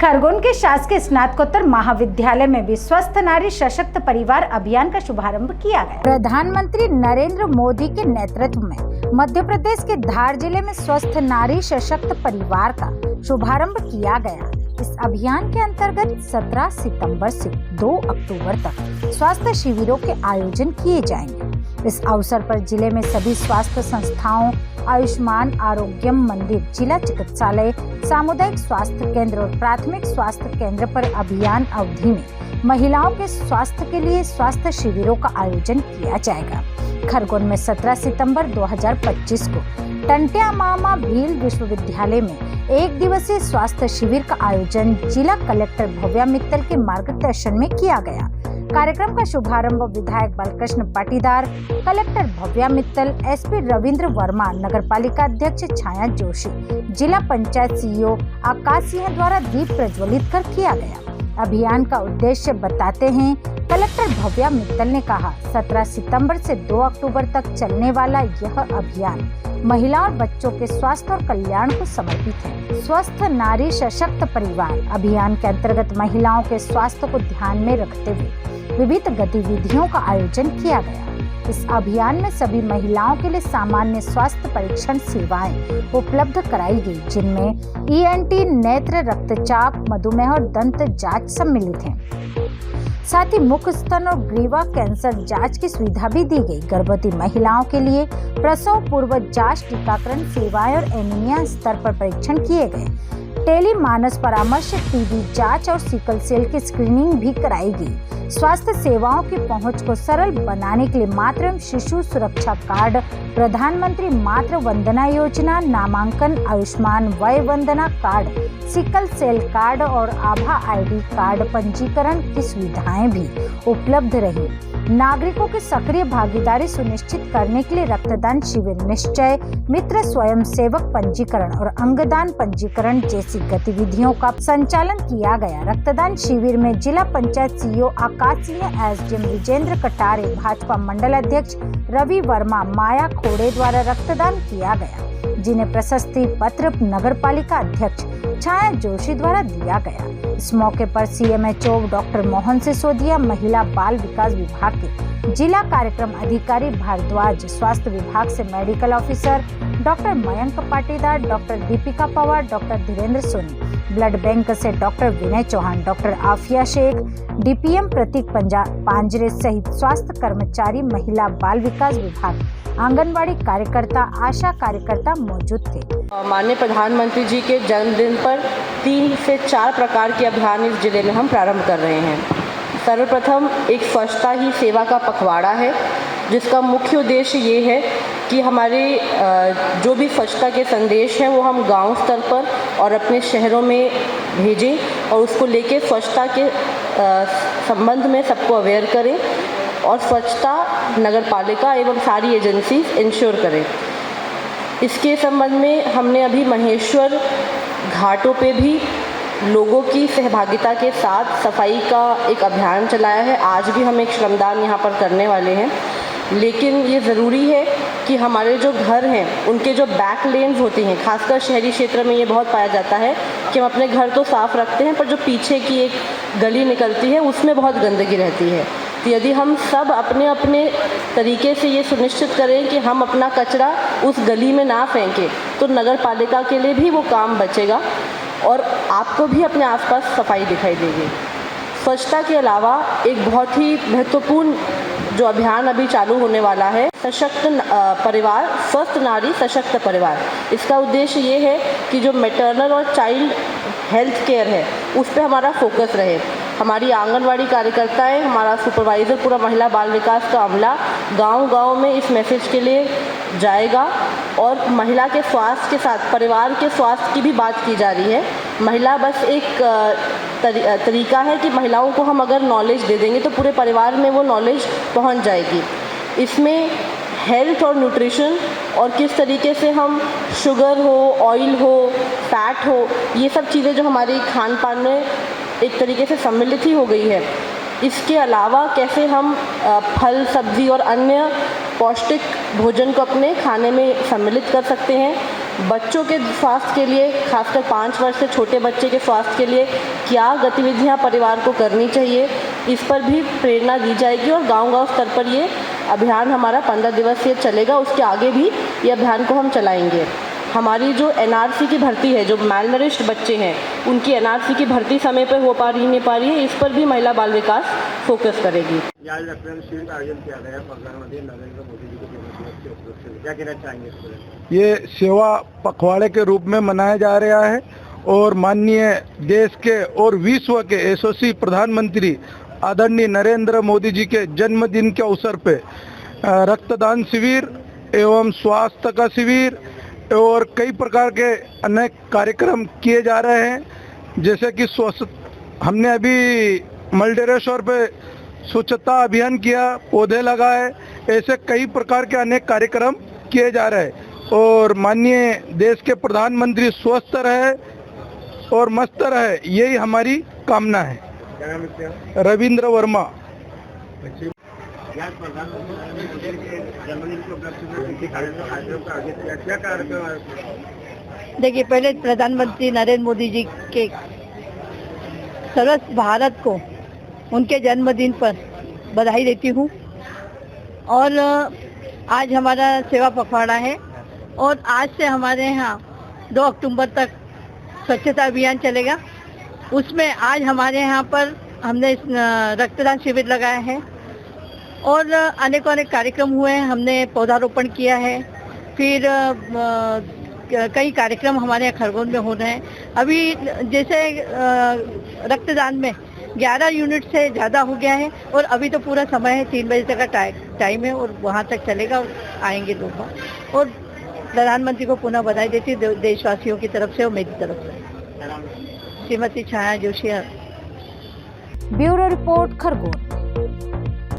खरगोन के शासकीय स्नातकोत्तर महाविद्यालय में भी स्वस्थ नारी सशक्त परिवार अभियान का शुभारंभ किया गया। प्रधानमंत्री नरेंद्र मोदी के नेतृत्व में मध्य प्रदेश के धार जिले में स्वस्थ नारी सशक्त परिवार का शुभारंभ किया गया। इस अभियान के अंतर्गत 17 सितंबर से 2 अक्टूबर तक स्वास्थ्य शिविरों के आयोजन किए जाएंगे। इस अवसर पर जिले में सभी स्वास्थ्य संस्थाओं, आयुष्मान आरोग्यम मंदिर, जिला चिकित्सालय, सामुदायिक स्वास्थ्य केंद्र और प्राथमिक स्वास्थ्य केंद्र पर अभियान अवधि में महिलाओं के स्वास्थ्य के लिए स्वास्थ्य शिविरों का आयोजन किया जाएगा। खरगोन में 17 सितंबर 2025 को टंट्या मामा भील विश्वविद्यालय में 1 दिवसीय स्वास्थ्य शिविर का आयोजन जिला कलेक्टर भव्या मित्तल के मार्गदर्शन में किया गया। कार्यक्रम का शुभारंभ विधायक बालकृष्ण पाटीदार, कलेक्टर भव्या मित्तल, एसपी रविंद्र वर्मा, नगरपालिका अध्यक्ष छाया जोशी, जिला पंचायत सीईओ आकाश सिंह द्वारा दीप प्रज्वलित कर किया गया। अभियान का उद्देश्य बताते हैं कलेक्टर भव्या मित्तल ने कहा, 17 सितंबर से 2 अक्टूबर तक चलने वाला यह अभियान महिला और बच्चों के स्वास्थ्य और कल्याण को समर्पित है। स्वस्थ नारी सशक्त परिवार अभियान के अंतर्गत महिलाओं के स्वास्थ्य को ध्यान में रखते हुए विविध गतिविधियों का आयोजन किया गया। इस अभियान में सभी महिलाओं के लिए सामान्य स्वास्थ्य परीक्षण सेवाएं उपलब्ध कराई गई, जिनमें ईएनटी, नेत्र, रक्तचाप, मधुमेह और दंत जांच सम्मिलित हैं। साथ ही मुख, स्तन और ग्रीवा कैंसर जांच की सुविधा भी दी गई। गर्भवती महिलाओं के लिए प्रसव पूर्व जांच, टीकाकरण सेवाएं और एनीमिया स्तर पर परीक्षण किए गए। टेली मानस परामर्श, टीबी जांच और सिकल सेल की स्क्रीनिंग भी कराई गई। स्वास्थ्य सेवाओं की पहुंच को सरल बनाने के लिए मातृ एवं शिशु सुरक्षा कार्ड, प्रधानमंत्री मातृ वंदना योजना, नामांकन, आयुष्मान वय वंदना कार्ड, सिकल सेल कार्ड और आभा आईडी कार्ड पंजीकरण की सुविधाएं भी उपलब्ध रही। नागरिकों की सक्रिय भागीदारी सुनिश्चित करने के लिए रक्तदान शिविर, निश्चय मित्र, स्वयं सेवक पंजीकरण और अंगदान पंजीकरण जैसी गतिविधियों का संचालन किया गया। रक्तदान शिविर में जिला पंचायत सीईओ आकाश सिंह, एसडीएम विजेंद्र कटारे, भाजपा मंडल अध्यक्ष रवि वर्मा, माया खोड़े द्वारा रक्तदान किया गया, जिन्हें प्रशस्ति पत्र नगरपालिका अध्यक्ष छाया जोशी द्वारा दिया गया। इस मौके पर सीएमएचओ डॉक्टर मोहन सिसोदिया, महिला बाल विकास विभाग के जिला कार्यक्रम अधिकारी भारद्वाज, स्वास्थ्य विभाग से medical officer doctor Mayank Patidar, doctor Deepika Pawar, doctor Dhirendra Soni, blood bank से doctor Vinay Chauhan, doctor Afiya Sheikh, DPM Prateek Panjre सहित स्वास्थ्य कर्मचारी, महिला बाल विकास विभाग, आंगनवाड़ी कार्यकर्ता, आशा कार्यकर्ता मौजूद थे। माननीय प्रधानमंत्री जी के जन्मदिन पर 3 से 4 प्रकार के अभियान इस जिले में हम प्रारंभ कर रहे हैं। सर्वप्रथम एक स्वच्छता ही सेवा का पखवाड़ा है, जिसका मुख्य उद्देश्य ये है कि हमारे जो भी स्वच्छता के संदेश हैं वो हम गांव स्तर पर और अपने शहरों में भेजें और उसको लेके स्वच्छता के संबंध में सबको अवेयर करें और स्वच्छता नगरपालिका एवं सारी एजेंसी इंश्योर करें। इसके संबंध में हमने अभी महेश्वर घाटों पे भी लोगों की सहभागिता के साथ सफाई का एक अभियान चलाया है। आज भी हम एक श्रमदान यहाँ पर करने वाले हैं, लेकिन ये ज़रूरी है कि हमारे जो घर हैं उनके जो बैक लेन्स होती हैं, खासकर शहरी क्षेत्र में ये बहुत पाया जाता है कि हम अपने घर तो साफ़ रखते हैं पर जो पीछे की एक गली निकलती है उसमें बहुत गंदगी रहती है। तो यदि हम सब अपने अपने तरीके से ये सुनिश्चित करें कि हम अपना कचरा उस गली में ना फेंकें, तो नगर पालिका के लिए भी वो काम बचेगा और आपको भी अपने आसपास सफाई दिखाई देगी। स्वच्छता के अलावा एक बहुत ही महत्वपूर्ण जो अभियान अभी चालू होने वाला है, सशक्त परिवार, स्वस्थ नारी सशक्त परिवार। इसका उद्देश्य ये है कि जो मैटरनल और चाइल्ड हेल्थ केयर है उस पर हमारा फोकस रहे। हमारी आंगनवाड़ी कार्यकर्ताएं, हमारा सुपरवाइज़र, पूरा महिला बाल विकास का अमला गांव-गांव में इस मैसेज के लिए जाएगा और महिला के स्वास्थ्य के साथ परिवार के स्वास्थ्य की भी बात की जा रही है। महिला बस एक तरीका है कि महिलाओं को हम अगर नॉलेज दे देंगे तो पूरे परिवार में वो नॉलेज पहुंच जाएगी। इसमें हेल्थ और न्यूट्रिशन और किस तरीके से हम शुगर हो, ऑयल हो, फैट हो, ये सब चीज़ें जो हमारी खान पान में एक तरीके से सम्मिलित ही हो गई है, इसके अलावा कैसे हम फल, सब्ज़ी और अन्य पौष्टिक भोजन को अपने खाने में सम्मिलित कर सकते हैं। बच्चों के स्वास्थ्य के लिए, खासकर 5 वर्ष से छोटे बच्चे के स्वास्थ्य के लिए क्या गतिविधियां परिवार को करनी चाहिए, इस पर भी प्रेरणा दी जाएगी। और गांव-गांव स्तर पर ये अभियान हमारा 15 दिवसीय चलेगा। उसके आगे भी ये अभियान को हम चलाएंगे। हमारी जो एनआरसी की भर्ती है, जो मैलनरिश्ड बच्चे हैं, उनकी एनआरसी की भर्ती समय पर हो पा रही नहीं पा रही है, इस पर भी महिला बाल विकास फोकस करेगी। आज रक्तदान शिविर का आयोजन किया गया प्रधानमंत्री नरेंद्र मोदी जी के जन्मदिवस के उपलक्ष्य में, क्या कहना चाहेंगे इस पर? ये सेवा पखवाड़े के रूप में मनाया जा रहा है और माननीय देश के और विश्व के यशस्वी प्रधानमंत्री आदरणीय नरेंद्र मोदी जी के जन्मदिन के अवसर पे रक्तदान शिविर एवं स्वास्थ्य का शिविर और कई प्रकार के अनेक कार्यक्रम किए जा रहे हैं। जैसे कि हमने अभी मलडेरेश्वर पे स्वच्छता अभियान किया, पौधे लगाए, ऐसे कई प्रकार के अनेक कार्यक्रम किए जा रहे हैं। और माननीय देश के प्रधानमंत्री स्वस्थ रहे और मस्त रहे, यही हमारी कामना है। क्या नाम है आपका? रविंद्र वर्मा। आज प्रधानमंत्री नरेंद्र मोदी के जन्मदिन के उपलक्ष्य में किसी कार्यक्रम का आयोजन किया, क्या कार्यक्रम है? देखिए, पहले प्रधानमंत्री नरेंद्र मोदी जी के सर्वस्व भारत को उनके जन्मदिन पर बधाई देती हूँ। और आज हमारा सेवा पखवाड़ा है और आज से हमारे यहाँ 2 अक्टूबर तक स्वच्छता अभियान चलेगा। उसमें आज हमारे यहाँ पर हमने रक्तदान शिविर लगाया है और अनेक कार्यक्रम हुए हैं। हमने पौधारोपण किया है, फिर कई कार्यक्रम हमारे यहाँ खरगोन में हो रहे हैं। अभी जैसे रक्तदान में 11 यूनिट से ज़्यादा हो गया है और अभी तो पूरा समय है, 3 बजे तक का टाइम है और वहाँ तक चलेगा और आएंगे लोग। और प्रधानमंत्री को पुनः बधाई देती देशवासियों की तरफ से और मेरी तरफ से। श्रीमती छाया जोशी। Bureau report Khargone.